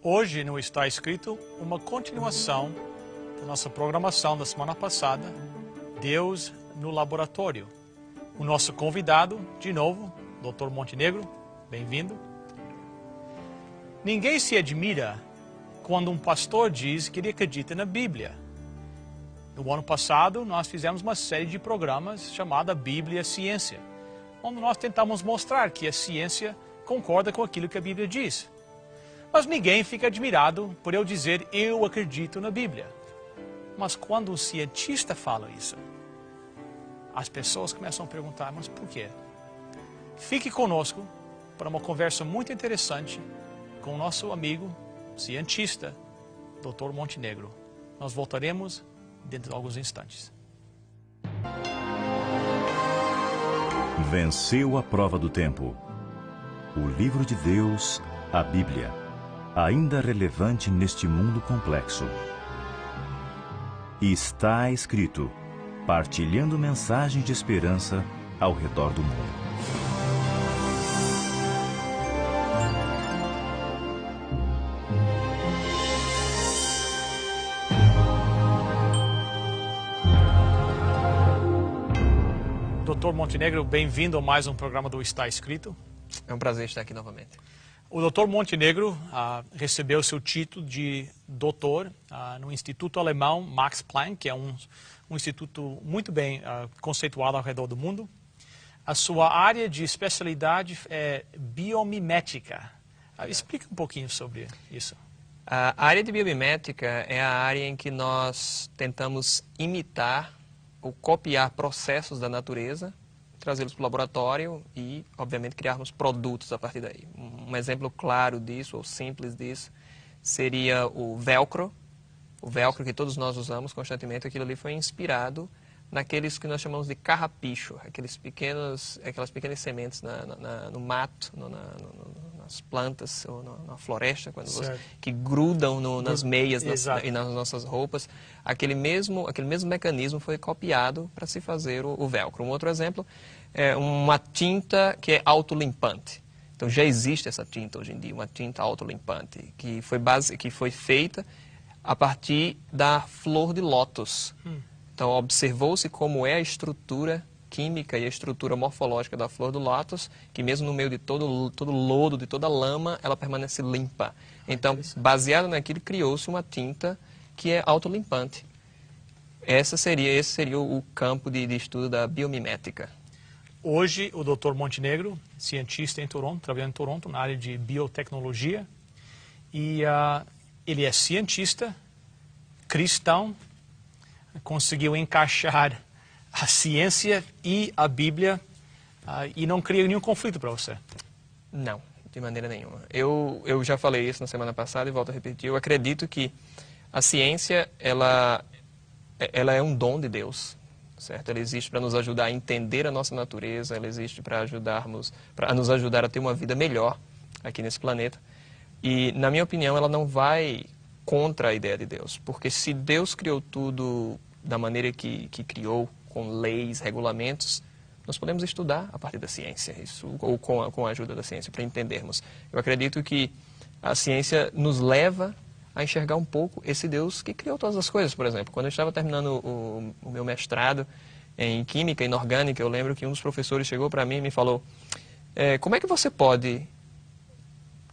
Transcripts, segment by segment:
Hoje não está escrito uma continuação da nossa programação da semana passada, Deus no Laboratório. O nosso convidado, de novo, Dr. Montenegro, bem-vindo. Ninguém se admira quando um pastor diz que ele acredita na Bíblia. No ano passado, nós fizemos uma série de programas chamada Bíblia Ciência, onde nós tentamos mostrar que a ciência concorda com aquilo que a Bíblia diz. Mas ninguém fica admirado por eu dizer eu acredito na Bíblia. Mas quando um cientista fala isso, as pessoas começam a perguntar, mas por quê? Fique conosco para uma conversa muito interessante com o nosso amigo cientista, Dr. Montenegro. Nós voltaremos dentro de alguns instantes. Venceu a prova do tempo. O livro de Deus, a Bíblia, ainda relevante neste mundo complexo. E está escrito, partilhando mensagem de esperança ao redor do mundo. Dr. Montenegro, bem-vindo a mais um programa do Está Escrito. É um prazer estar aqui novamente. O Dr. Montenegro recebeu seu título de doutor no Instituto Alemão Max Planck, que é um instituto muito bem conceituado ao redor do mundo. A sua área de especialidade é biomimética. Explica um pouquinho sobre isso. A área de biomimética é a área em que nós tentamos imitar ou copiar processos da natureza, trazê-los para o laboratório e, obviamente, criarmos produtos a partir daí. Um exemplo claro disso, ou simples disso, seria o velcro. O velcro que todos nós usamos constantemente, aquilo ali foi inspirado naqueles que nós chamamos de carrapicho, aquelas pequenas sementes no mato, nas plantas, ou na floresta, que grudam nas meias e nas nossas roupas. Aquele mesmo mecanismo foi copiado para se fazer o velcro. Um outro exemplo é uma tinta que é autolimpante. Então já existe essa tinta hoje em dia, uma tinta autolimpante, que foi feita a partir da flor de lótus. Então observou-se como é a estrutura química e a estrutura morfológica da flor do lótus, que mesmo no meio de todo lodo, de toda lama, ela permanece limpa. Então, baseado naquilo, criou-se uma tinta que é autolimpante. Esse seria o campo de estudo da biomimética. Hoje, o Dr. Montenegro, cientista em Toronto, trabalhando em Toronto na área de biotecnologia, e ele é cientista, cristão, conseguiu encaixar a ciência e a Bíblia e não cria nenhum conflito para você? Não, de maneira nenhuma. Eu já falei isso na semana passada e volto a repetir. Eu acredito que a ciência, ela é um dom de Deus, certo? Ela existe para nos ajudar a entender a nossa natureza, ela existe para nos ajudar a ter uma vida melhor aqui nesse planeta. E, na minha opinião, ela não vai contra a ideia de Deus, porque se Deus criou tudo da maneira que criou, com leis, regulamentos, nós podemos estudar a partir da ciência, ou com a ajuda da ciência, para entendermos. Eu acredito que a ciência nos leva a enxergar um pouco esse Deus que criou todas as coisas. Por exemplo, quando eu estava terminando o meu mestrado em Química Inorgânica, eu lembro que um dos professores chegou para mim e me falou, como é que você pode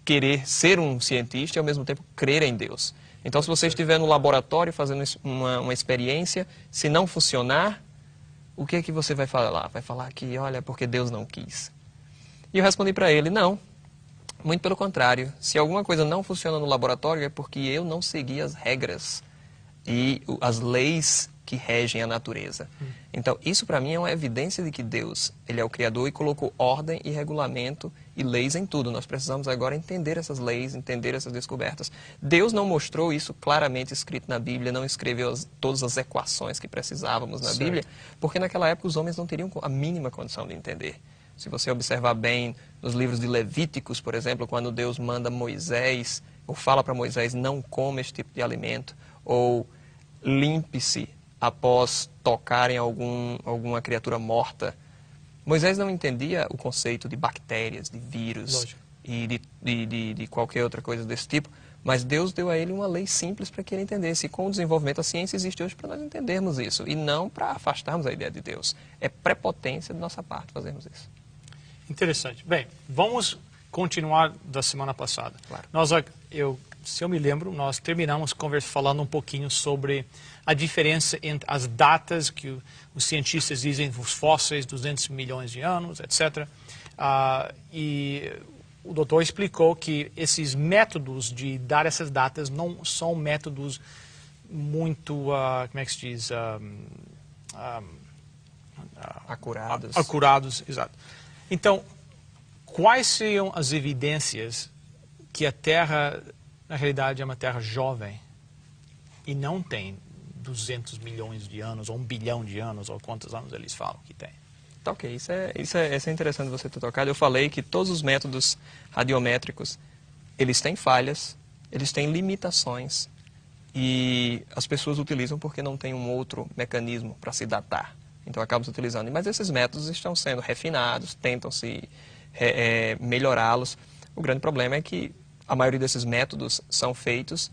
querer ser um cientista e ao mesmo tempo crer em Deus? Então, se você estiver no laboratório fazendo uma experiência, se não funcionar, o que é que você vai falar? Vai falar que, olha, porque Deus não quis. E eu respondi para ele, não, muito pelo contrário. Se alguma coisa não funciona no laboratório é porque eu não segui as regras e as leis que regem a natureza. Então, isso para mim é uma evidência de que Deus, Ele é o Criador e colocou ordem e regulamento e leis em tudo. Nós precisamos agora entender essas leis, entender essas descobertas. Deus não mostrou isso claramente escrito na Bíblia, não escreveu todas as equações que precisávamos na Bíblia, porque naquela época os homens não teriam a mínima condição de entender. Se você observar bem nos livros de Levíticos, por exemplo, quando Deus manda Moisés, ou fala para Moisés, não coma esse tipo de alimento, ou limpe-se após tocar em alguma criatura morta. Moisés não entendia o conceito de bactérias, de vírus. Lógico. e de qualquer outra coisa desse tipo, mas Deus deu a ele uma lei simples para que ele entendesse. E com o desenvolvimento, a ciência existe hoje para nós entendermos isso, e não para afastarmos a ideia de Deus. É prepotência de nossa parte fazermos isso. Interessante. Bem, vamos continuar da semana passada. Claro. Se eu me lembro, nós terminamos falando um pouquinho sobre a diferença entre as datas que os cientistas dizem, os fósseis, 200 milhões de anos, etc. E o doutor explicou que esses métodos de dar essas datas não são métodos muito, como é que se diz? Acurados. Acurados, exato. Então, quais seriam as evidências que a Terra, na realidade, é uma Terra jovem e não tem 200 milhões de anos, ou 1 bilhão de anos, ou quantos anos eles falam que tem? Tá, ok, isso é interessante você ter tocado. Eu falei que todos os métodos radiométricos, eles têm falhas, eles têm limitações, e as pessoas utilizam porque não tem um outro mecanismo para se datar. Então acabam se utilizando. Mas esses métodos estão sendo refinados, tentam-se melhorá-los. O grande problema é que a maioria desses métodos são feitos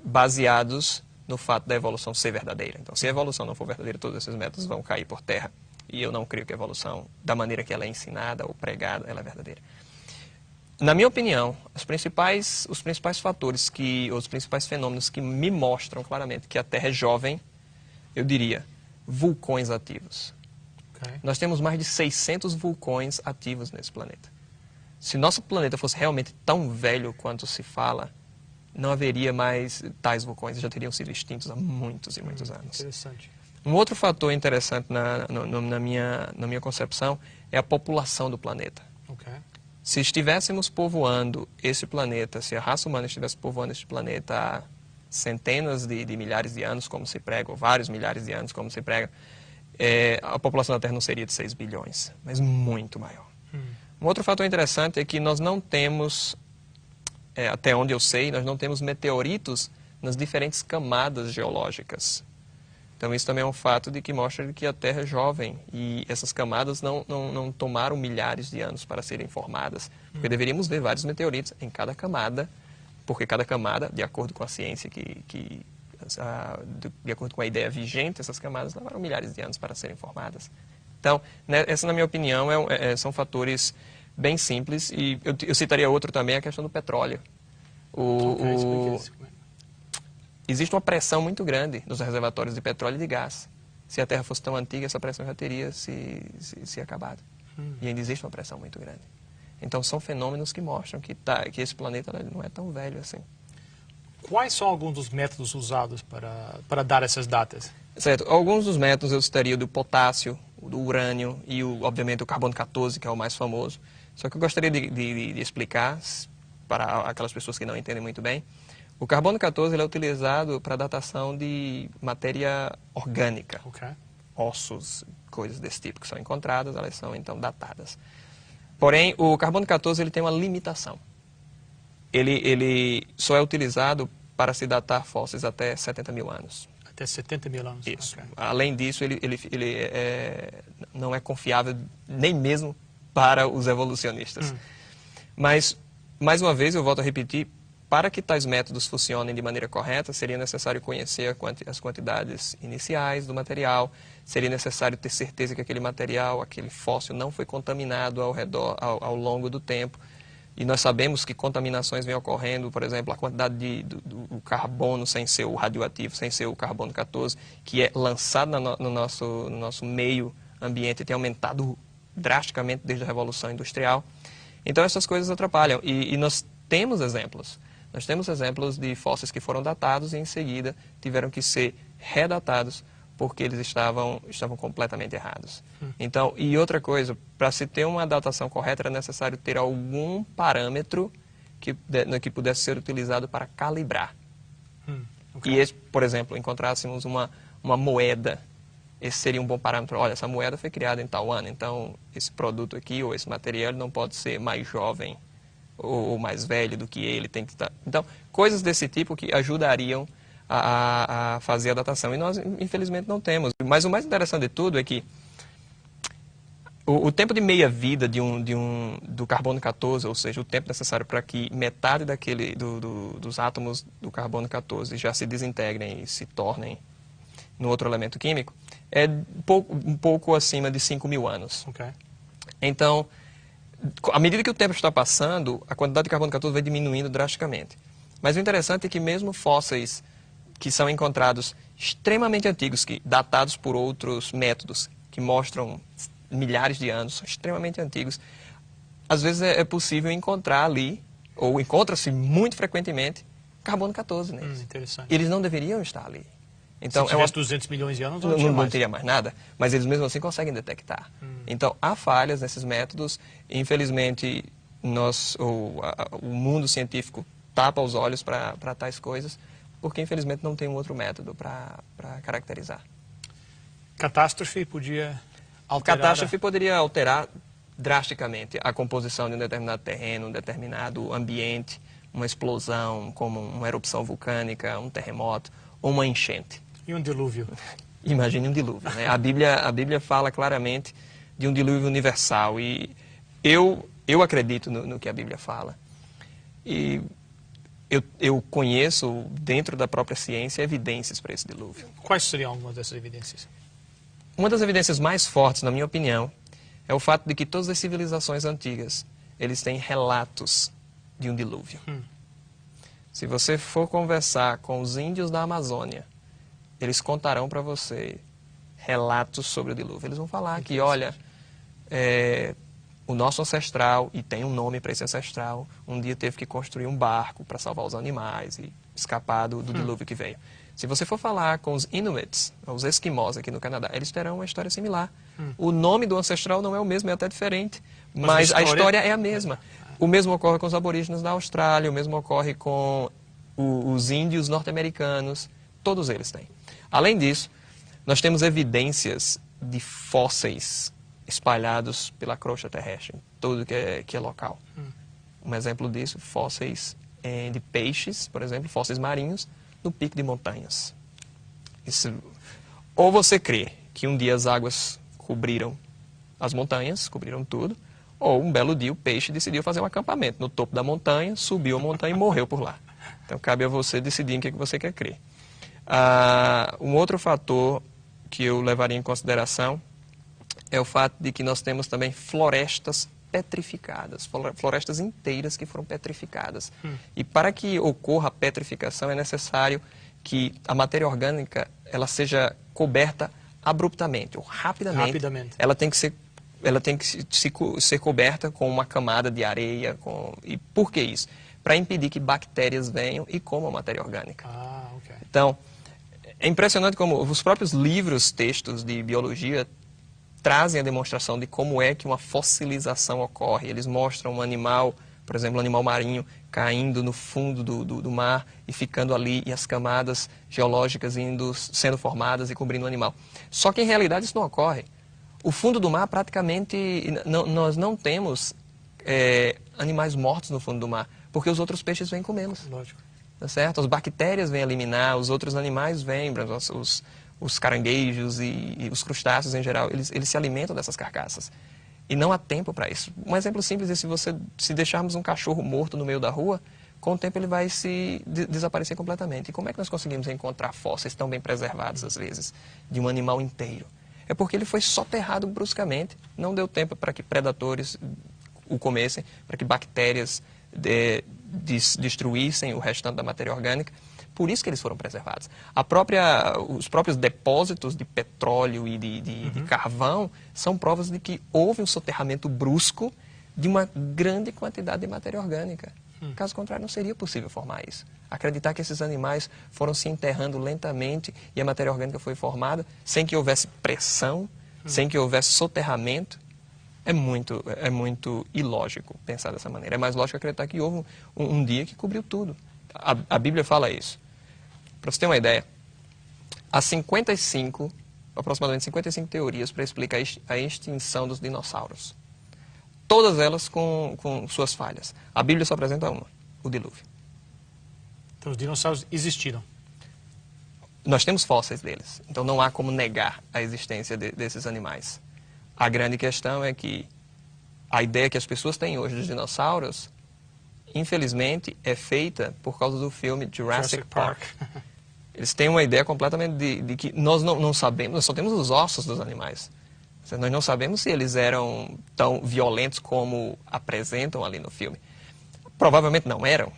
baseados no fato da evolução ser verdadeira. Então, se a evolução não for verdadeira, todos esses métodos vão cair por terra. E eu não creio que a evolução, da maneira que ela é ensinada ou pregada, ela é verdadeira. Na minha opinião, os principais fatores, os principais fenômenos que me mostram claramente que a Terra é jovem, eu diria, vulcões ativos. Okay. Nós temos mais de 600 vulcões ativos nesse planeta. Se nosso planeta fosse realmente tão velho quanto se fala, não haveria mais tais vulcões, já teriam sido extintos há muitos e muitos anos. Interessante. Um outro fator interessante na minha concepção é a população do planeta. Okay. Se estivéssemos povoando esse planeta, se a raça humana estivesse povoando esse planeta há centenas de milhares de anos, como se prega, ou vários milhares de anos, como se prega, a população da Terra não seria de 6 bilhões, mas muito maior. Um outro fator interessante é que nós não temos, até onde eu sei, nós não temos meteoritos nas diferentes camadas geológicas. Então isso também é um fato de que mostra que a Terra é jovem e essas camadas não tomaram milhares de anos para serem formadas, porque deveríamos ver vários meteoritos em cada camada, porque cada camada, de acordo com a ciência, de acordo com a ideia vigente, essas camadas levaram milhares de anos para serem formadas. Então, essa, na minha opinião, são fatores bem simples, e eu citaria outro também, a questão do petróleo. Existe uma pressão muito grande nos reservatórios de petróleo e de gás. Se a Terra fosse tão antiga, essa pressão já teria se acabado. E ainda existe uma pressão muito grande. Então, são fenômenos que mostram que esse planeta não é tão velho assim. Quais são alguns dos métodos usados para dar essas datas? Certo. Alguns dos métodos eu citaria do potássio, do urânio e, obviamente, o carbono 14, que é o mais famoso. Só que eu gostaria de explicar para aquelas pessoas que não entendem muito bem. O carbono 14 ele é utilizado para datação de matéria orgânica. Okay. Ossos, coisas desse tipo que são encontradas, elas são então datadas. Porém, o carbono 14 ele tem uma limitação. Ele só é utilizado para se datar fósseis até 70 mil anos. Até 70 mil anos. Isso. Okay. Além disso, ele não é confiável nem mesmo para os evolucionistas. Mas, mais uma vez, eu volto a repetir, para que tais métodos funcionem de maneira correta, seria necessário conhecer as quantidades iniciais do material, seria necessário ter certeza que aquele material, aquele fóssil, não foi contaminado ao longo do tempo. E nós sabemos que contaminações vêm ocorrendo, por exemplo, a quantidade do carbono sem ser o radioativo, sem ser o carbono 14, que é lançado no nosso meio ambiente, tem aumentado drasticamente desde a Revolução Industrial. Então essas coisas atrapalham. E nós temos exemplos. Nós temos exemplos de fósseis que foram datados e em seguida tiveram que ser redatados porque eles estavam completamente errados. Então, e outra coisa, para se ter uma datação correta era necessário ter algum parâmetro que pudesse ser utilizado para calibrar. Okay. E esse, por exemplo, encontrássemos uma moeda, esse seria um bom parâmetro. Olha, essa moeda foi criada em tal ano, então esse produto aqui ou esse material não pode ser mais jovem ou mais velho do que ele, tem que estar... Então, coisas desse tipo que ajudariam a fazer a datação. E nós, infelizmente, não temos. Mas o mais interessante de tudo é que O tempo de meia-vida do carbono 14, ou seja, o tempo necessário para que metade dos átomos do carbono 14 já se desintegrem e se tornem no outro elemento químico, é um pouco acima de 5.000 anos. Ok. Então, à medida que o tempo está passando, a quantidade de carbono 14 vai diminuindo drasticamente. Mas o interessante é que mesmo fósseis que são encontrados extremamente antigos, datados por outros métodos, que mostram milhares de anos, são extremamente antigos, às vezes é possível encontrar ali, ou encontra-se muito frequentemente, carbono 14 neles. Interessante. Eles não deveriam estar ali. Então, se tivesse 200 milhões de anos, não teria mais nada, mas eles mesmo assim conseguem detectar. Então, há falhas nesses métodos. Infelizmente, o mundo científico tapa os olhos para tais coisas, porque infelizmente não tem um outro método para caracterizar. Catástrofe podia alterar... Catástrofe poderia alterar drasticamente a composição de um determinado terreno, um determinado ambiente, uma explosão, como uma erupção vulcânica, um terremoto ou uma enchente. E um dilúvio? Imagine um dilúvio, né? A Bíblia fala claramente de um dilúvio universal e eu acredito no que a Bíblia fala. E eu conheço, dentro da própria ciência, evidências para esse dilúvio. Quais seriam algumas dessas evidências? Uma das evidências mais fortes, na minha opinião, é o fato de que todas as civilizações antigas, eles têm relatos de um dilúvio. Se você for conversar com os índios da Amazônia, eles contarão para você relatos sobre o dilúvio. Eles vão falar que, olha, o nosso ancestral, e tem um nome para esse ancestral, um dia teve que construir um barco para salvar os animais e escapar do dilúvio que veio. Se você for falar com os Inuits, os esquimós aqui no Canadá, eles terão uma história similar. O nome do ancestral não é o mesmo, é até diferente, mas a história é a mesma. O mesmo ocorre com os aborígenes da Austrália, o mesmo ocorre com os índios norte-americanos, todos eles têm. Além disso, nós temos evidências de fósseis espalhados pela crosta terrestre, em tudo que é local. Um exemplo disso, fósseis de peixes, por exemplo, fósseis marinhos, no pico de montanhas. Ou você crê que um dia as águas cobriram as montanhas, cobriram tudo, ou um belo dia o peixe decidiu fazer um acampamento no topo da montanha, subiu a montanha e morreu por lá. Então cabe a você decidir em que você quer crer. Um outro fator que eu levaria em consideração é o fato de que nós temos também florestas petrificadas, florestas inteiras que foram petrificadas. E para que ocorra a petrificação é necessário que a matéria orgânica ela seja coberta abruptamente ou rapidamente. Ela tem que ser coberta com uma camada de areia. E por que isso? Para impedir que bactérias venham e comam a matéria orgânica. Okay. Então, é impressionante como os próprios livros, textos de biologia trazem a demonstração de como é que uma fossilização ocorre. Eles mostram um animal, por exemplo, um animal marinho, caindo no fundo do mar e ficando ali, e as camadas geológicas sendo formadas e cobrindo o animal. Só que, em realidade, isso não ocorre. O fundo do mar, praticamente, nós não temos animais mortos no fundo do mar, porque os outros peixes vêm comê-los. Lógico. Tá certo? As bactérias vêm eliminar, os outros animais vêm, os caranguejos e os crustáceos em geral, eles se alimentam dessas carcaças. E não há tempo para isso. Um exemplo simples é se deixarmos um cachorro morto no meio da rua, com o tempo ele vai desaparecer completamente. E como é que nós conseguimos encontrar fósseis tão bem preservados, às vezes, de um animal inteiro? É porque ele foi soterrado bruscamente, não deu tempo para que predadores o comessem, para que bactérias destruíssem o restante da matéria orgânica. Por isso que eles foram preservados. Os próprios depósitos de petróleo e de carvão são provas de que houve um soterramento brusco de uma grande quantidade de matéria orgânica. Caso contrário, não seria possível formar isso. Acreditar que esses animais foram se enterrando lentamente e a matéria orgânica foi formada sem que houvesse pressão, sem que houvesse soterramento, é muito ilógico pensar dessa maneira. É mais lógico acreditar que houve um dia que cobriu tudo. A Bíblia fala isso. Para você ter uma ideia, há aproximadamente 55 teorias para explicar a extinção dos dinossauros. Todas elas com suas falhas. A Bíblia só apresenta uma, o dilúvio. Então os dinossauros existiram. Nós temos fósseis deles, então não há como negar a existência desses animais. A grande questão é que a ideia que as pessoas têm hoje dos dinossauros, infelizmente, é feita por causa do filme Jurassic Park. Eles têm uma ideia completamente de que nós não sabemos, nós só temos os ossos dos animais. Nós não sabemos se eles eram tão violentos como apresentam ali no filme. Provavelmente não eram,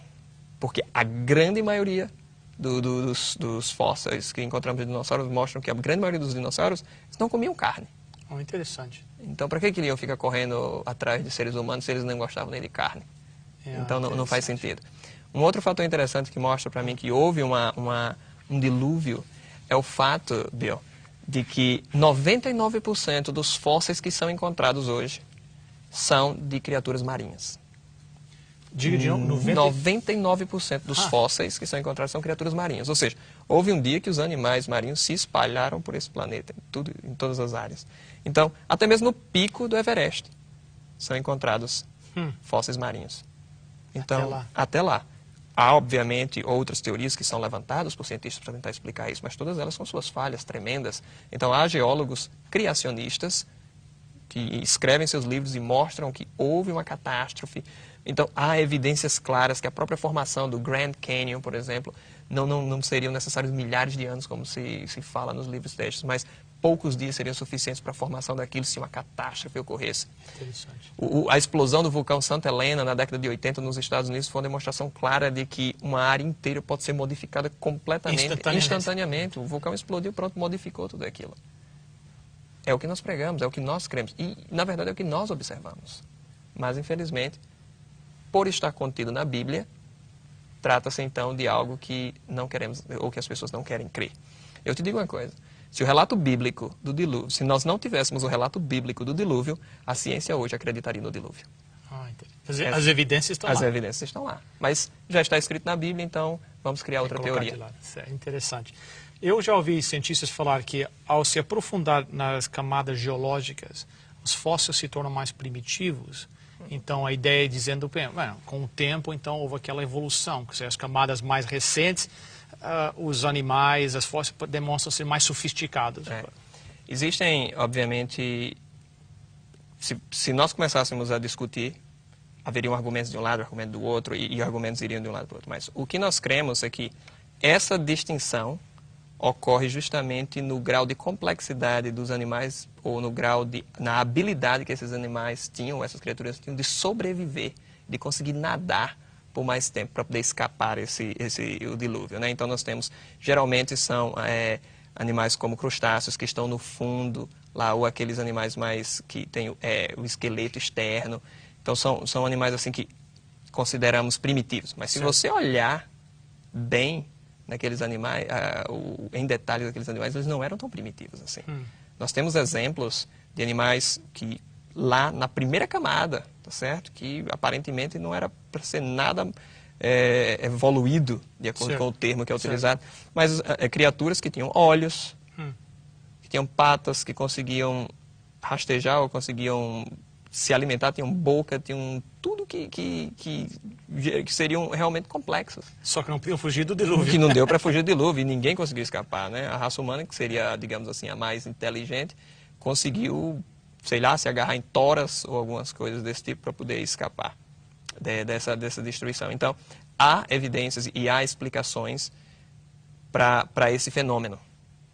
porque a grande maioria dos fósseis que encontramos de dinossauros mostram que a grande maioria dos dinossauros não comiam carne. Oh, interessante. Então, para que queriam ficar correndo atrás de seres humanos se eles não gostavam nem de carne? Então, não faz sentido. Um outro fator interessante que mostra para mim que houve um dilúvio é o fato, Bill, de que 99% dos fósseis que são encontrados hoje são de criaturas marinhas. Diga de novo, 99% dos fósseis que são encontrados são criaturas marinhas. Ou seja, houve um dia que os animais marinhos se espalharam por esse planeta, em todas as áreas. Então, até mesmo no pico do Everest são encontrados fósseis marinhos. Então, até lá. Há, obviamente, outras teorias que são levantadas por cientistas para tentar explicar isso, mas todas elas com suas falhas tremendas. Então, há geólogos criacionistas que escrevem seus livros e mostram que houve uma catástrofe. Então, há evidências claras que a própria formação do Grand Canyon, por exemplo, não seriam necessários milhares de anos, como se fala nos livros textos, mas poucos dias seriam suficientes para a formação daquilo se uma catástrofe ocorresse. Interessante. A explosão do vulcão Santa Helena na década de 80 nos Estados Unidos foi uma demonstração clara de que uma área inteira pode ser modificada completamente, instantaneamente. O vulcão explodiu, pronto, modificou tudo aquilo. É o que nós pregamos, é o que nós cremos. E, na verdade, é o que nós observamos. Mas, infelizmente, por estar contido na Bíblia, trata-se, então, de algo que não queremos, ou que as pessoas não querem crer. Eu te digo uma coisa. Se o relato bíblico do dilúvio, se nós não tivéssemos o relato bíblico do dilúvio, a ciência hoje acreditaria no dilúvio. As evidências estão lá. As evidências estão lá. Mas já está escrito na Bíblia, então vamos criar outra teoria. É interessante. Eu já ouvi cientistas falar que ao se aprofundar nas camadas geológicas, os fósseis se tornam mais primitivos. Então a ideia é dizendo, bem, com o tempo, então houve aquela evolução, que as camadas mais recentes, os animais, as fósseis demonstram ser mais sofisticados. Existem, obviamente, se nós começássemos a discutir, haveriam argumentos de um lado, argumentos do outro, e argumentos iriam de um lado para o outro. Mas o que nós cremos é que essa distinção ocorre justamente no grau de complexidade dos animais, ou na habilidade que esses animais tinham, essas criaturas tinham, de sobreviver, de conseguir nadar por mais tempo para poder escapar o dilúvio, né? Então nós temos, geralmente são animais como crustáceos que estão no fundo lá, ou aqueles animais mais que têm o esqueleto externo. Então são animais assim que consideramos primitivos. Mas se você olhar bem naqueles animais, em detalhes daqueles animais, eles não eram tão primitivos assim. Nós temos exemplos de animais que lá na primeira camada, tá certo? Que aparentemente não era para ser nada evoluído, de acordo com o termo que é utilizado, mas criaturas que tinham olhos, que tinham patas, que conseguiam rastejar ou conseguiam se alimentar, tinham boca, tinham tudo que seriam realmente complexos. Só que não podiam fugir do dilúvio. Que não deu para fugir do dilúvio e ninguém conseguiu escapar, né? A raça humana, que seria, digamos assim, a mais inteligente, conseguiu, sei lá, se agarrar em toras ou algumas coisas desse tipo para poder escapar dessa destruição. Então, há evidências e há explicações para esse fenômeno,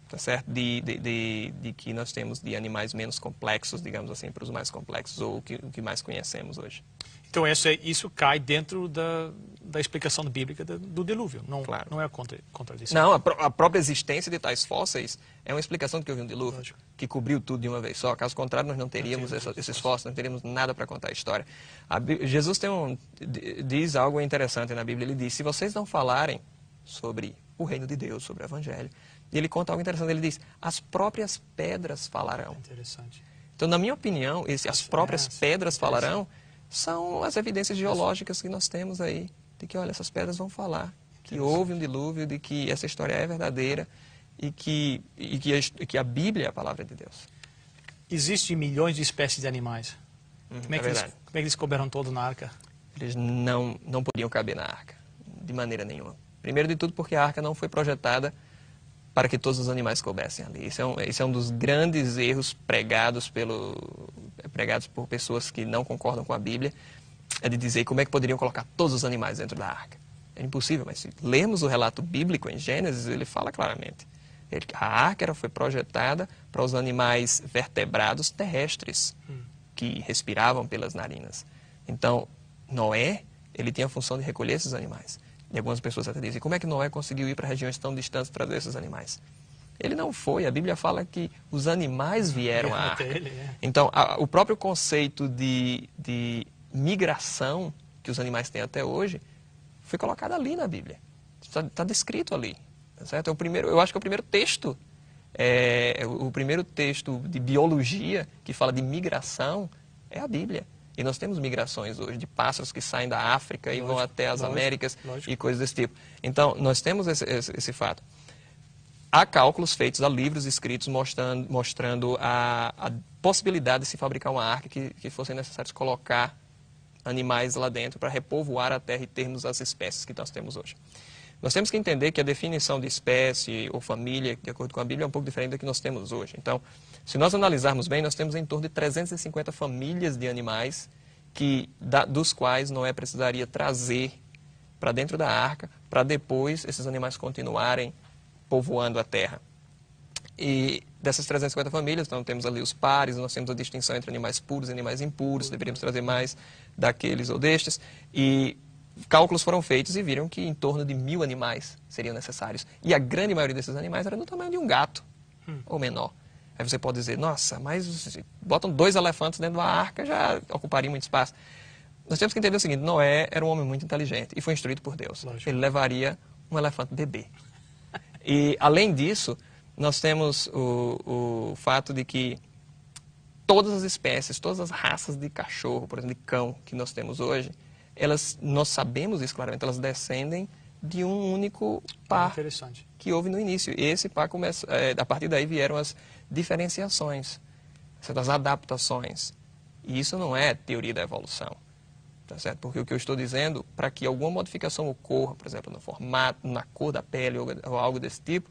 tá certo? De que nós temos de animais menos complexos, digamos assim, para os mais complexos, ou o que mais conhecemos hoje. Então isso cai dentro da explicação bíblica do dilúvio, não é contradição. Não, a própria existência de tais fósseis é uma explicação de que houve um dilúvio, que cobriu tudo de uma vez só. Caso contrário, nós não teríamos esses fósseis, não teríamos nada para contar a história. Jesus diz algo interessante na Bíblia, ele diz, se vocês não falarem sobre o reino de Deus, sobre o Evangelho, e ele conta algo interessante, ele diz, as próprias pedras falarão. Interessante. Então, na minha opinião, as próprias pedras falarão, são as evidências geológicas que nós temos aí, de que, olha, essas pedras vão falar, que houve um dilúvio, de que essa história é verdadeira e que a Bíblia é a palavra de Deus. Existem milhões de espécies de animais. Como é que eles couberam todo na arca? Eles não podiam caber na arca, de maneira nenhuma. Primeiro de tudo porque a arca não foi projetada para que todos os animais coubessem ali. Esse é um dos grandes erros pregados por pessoas que não concordam com a Bíblia, é de dizer como é que poderiam colocar todos os animais dentro da arca. É impossível, mas se lermos o relato bíblico em Gênesis, ele fala claramente. A arca foi projetada para os animais vertebrados terrestres, que respiravam pelas narinas. Então, Noé, ele tinha a função de recolher esses animais. E algumas pessoas até dizem, como é que Noé conseguiu ir para regiões tão distantes para trazer esses animais? Ele não foi, a Bíblia fala que os animais vieram à arca. Então, o próprio conceito de migração que os animais têm até hoje, foi colocado ali na Bíblia. Está descrito ali. Tá certo? Eu acho que é o primeiro texto de biologia que fala de migração é a Bíblia. E nós temos migrações hoje de pássaros que saem da África e vão até as Américas e coisas desse tipo. Então, nós temos esse fato. Há cálculos feitos, há livros escritos mostrando a possibilidade de se fabricar uma arca que fossem necessários colocar animais lá dentro para repovoar a Terra e termos as espécies que nós temos hoje. Nós temos que entender que a definição de espécie ou família, de acordo com a Bíblia, é um pouco diferente da que nós temos hoje. Então, se nós analisarmos bem, nós temos em torno de 350 famílias de animais dos quais Noé precisaria trazer para dentro da arca, para depois esses animais continuarem povoando a Terra. E dessas 350 famílias, então temos ali os pares, nós temos a distinção entre animais puros e animais impuros, deveríamos trazer mais daqueles ou destes, e cálculos foram feitos e viram que em torno de 1000 animais seriam necessários. E a grande maioria desses animais era do tamanho de um gato, ou menor. Aí você pode dizer, nossa, mas botam 2 elefantes dentro da arca, já ocuparia muito espaço. Nós temos que entender o seguinte, Noé era um homem muito inteligente e foi instruído por Deus. Lógico. Ele levaria um elefante bebê. E, além disso, nós temos o fato de que todas as espécies, todas as raças de cachorro, por exemplo, de cão que nós temos hoje, nós sabemos isso claramente, elas descendem de um único par que houve no início. E esse par começa, a partir daí vieram as diferenciações, as adaptações. E isso não é teoria da evolução. Tá certo? Porque o que eu estou dizendo, para que alguma modificação ocorra, por exemplo, no formato, na cor da pele ou algo desse tipo,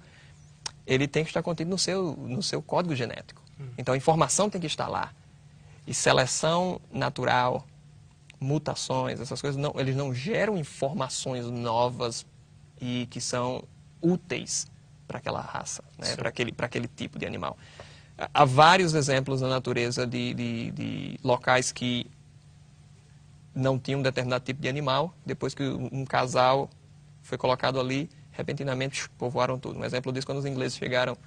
ele tem que estar contido no seu código genético. Então a informação tem que estar lá. E seleção natural, mutações, essas coisas, eles não geram informações novas e que são úteis para aquela raça, né? para aquele tipo de animal. Há vários exemplos na natureza de locais que não tinham um determinado tipo de animal, depois que um casal foi colocado ali, repentinamente povoaram tudo. Um exemplo disso, quando os ingleses chegaram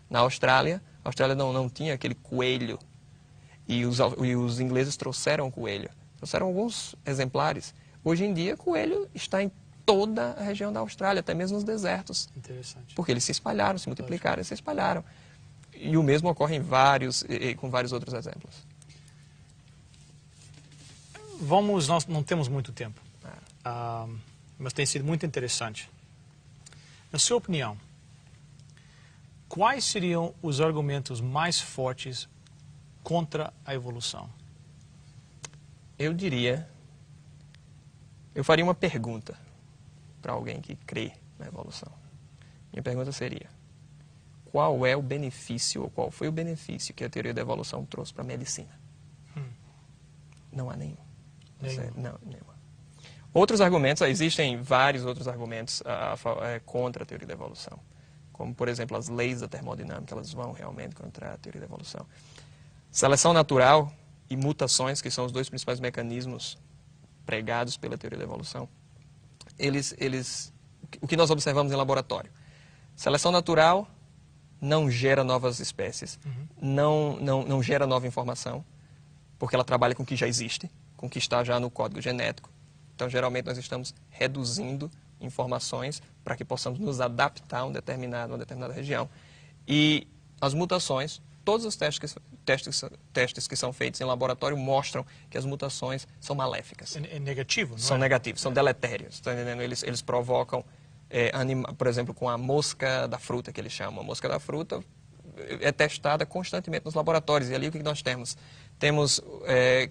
na Austrália, a Austrália não tinha aquele coelho, e os ingleses trouxeram o coelho. Trouxeram alguns exemplares. Hoje em dia, coelho está em toda a região da Austrália, até mesmo nos desertos. Interessante. Porque eles se espalharam, se multiplicaram e se espalharam. E o mesmo ocorre com vários outros exemplos. Nós não temos muito tempo, mas tem sido muito interessante. Na sua opinião, quais seriam os argumentos mais fortes contra a evolução? Eu faria uma pergunta para alguém que crê na evolução. Minha pergunta seria, qual é o benefício, ou qual foi o benefício que a teoria da evolução trouxe para a medicina? Não há nenhum. Não, nenhuma. Outros argumentos, existem vários outros argumentos contra a teoria da evolução. Como, por exemplo, as leis da termodinâmica, elas vão realmente contra a teoria da evolução. Seleção natural e mutações, que são os 2 principais mecanismos pregados pela teoria da evolução, o que nós observamos em laboratório? Seleção natural não gera novas espécies, não gera nova informação, porque ela trabalha com o que já existe, com o que está já no código genético. Então, geralmente, nós estamos reduzindo informações para que possamos nos adaptar a uma determinada região. E as mutações, todos os testes que são feitos em laboratório mostram que as mutações são maléficas. É negativo, não é? São negativos, são deletérios. Tá entendendo? Eles provocam, por exemplo, com a mosca da fruta, que eles chamam. A mosca da fruta é testada constantemente nos laboratórios. E ali o que nós temos? Temos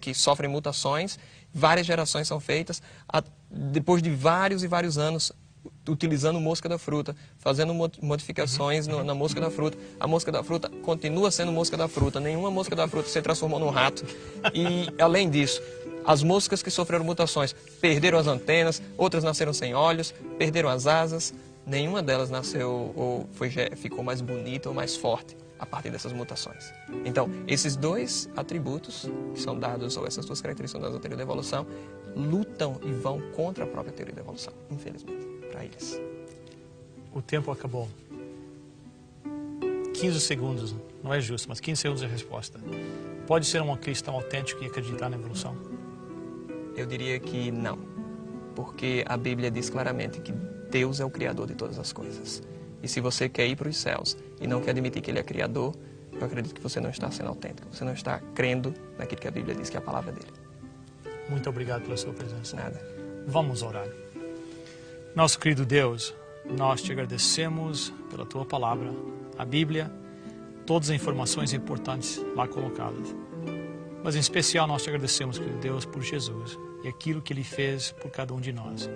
que sofrem mutações, várias gerações são feitas. Depois de vários e vários anos, utilizando mosca da fruta, fazendo modificações na mosca da fruta. A mosca da fruta continua sendo mosca da fruta. Nenhuma mosca da fruta se transformou num rato. E, além disso, as moscas que sofreram mutações perderam as antenas, outras nasceram sem olhos, perderam as asas. Nenhuma delas nasceu ou ficou mais bonita ou mais forte a partir dessas mutações. Então, esses dois atributos que são dados, ou essas duas características são dadas à teoria da evolução, lutam e vão contra a própria teoria da evolução, infelizmente, para eles. O tempo acabou. 15 segundos, não é justo, mas 15 segundos é a resposta. Pode ser um cristão autêntico e acreditar na evolução? Eu diria que não, porque a Bíblia diz claramente que Deus é o Criador de todas as coisas. E se você quer ir para os céus e não quer admitir que Ele é Criador, eu acredito que você não está sendo autêntico, você não está crendo naquilo que a Bíblia diz que é a palavra dele. Muito obrigado pela sua presença. Nada. Vamos orar. Nosso querido Deus, nós te agradecemos pela tua palavra, a Bíblia, todas as informações importantes lá colocadas. Mas em especial nós te agradecemos, querido Deus, por Jesus e aquilo que Ele fez por cada um de nós.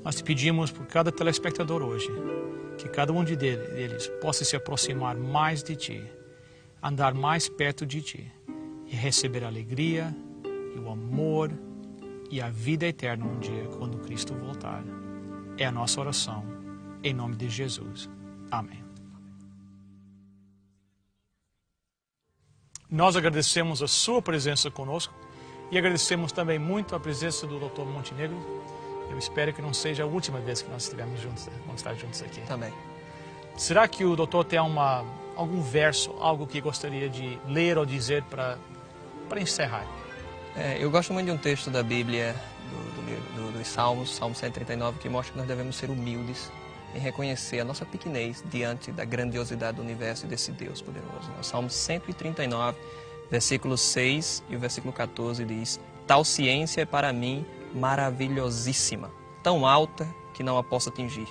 Nós te pedimos por cada telespectador hoje, que cada um deles possa se aproximar mais de Ti, andar mais perto de Ti e receber a alegria e o amor e a vida eterna um dia quando Cristo voltar. É a nossa oração, em nome de Jesus. Amém. Nós agradecemos a sua presença conosco e agradecemos também muito a presença do Dr. Montenegro. Eu espero que não seja a última vez que nós estivermos juntos, vamos estar juntos aqui. Também. Será que o doutor tem algum verso, algo que gostaria de ler ou dizer para encerrar? Eu gosto muito de um texto da Bíblia, dos Salmos, Salmo 139, que mostra que nós devemos ser humildes em reconhecer a nossa pequenez diante da grandiosidade do universo e desse Deus poderoso. O Salmo 139, versículo 6 e o versículo 14 diz: tal ciência é para mim maravilhosíssima, tão alta que não a posso atingir.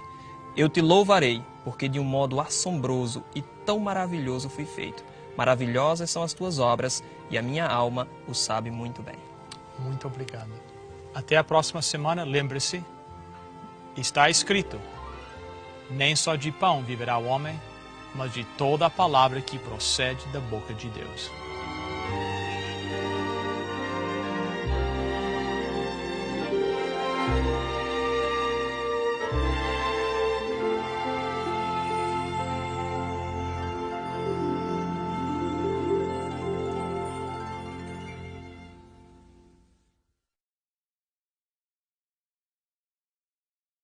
Eu te louvarei, porque de um modo assombroso e tão maravilhoso fui feito. Maravilhosas são as tuas obras, e a minha alma o sabe muito bem. Muito obrigado. Até a próxima semana. Lembre-se, está escrito: nem só de pão viverá o homem, mas de toda a palavra que procede da boca de Deus.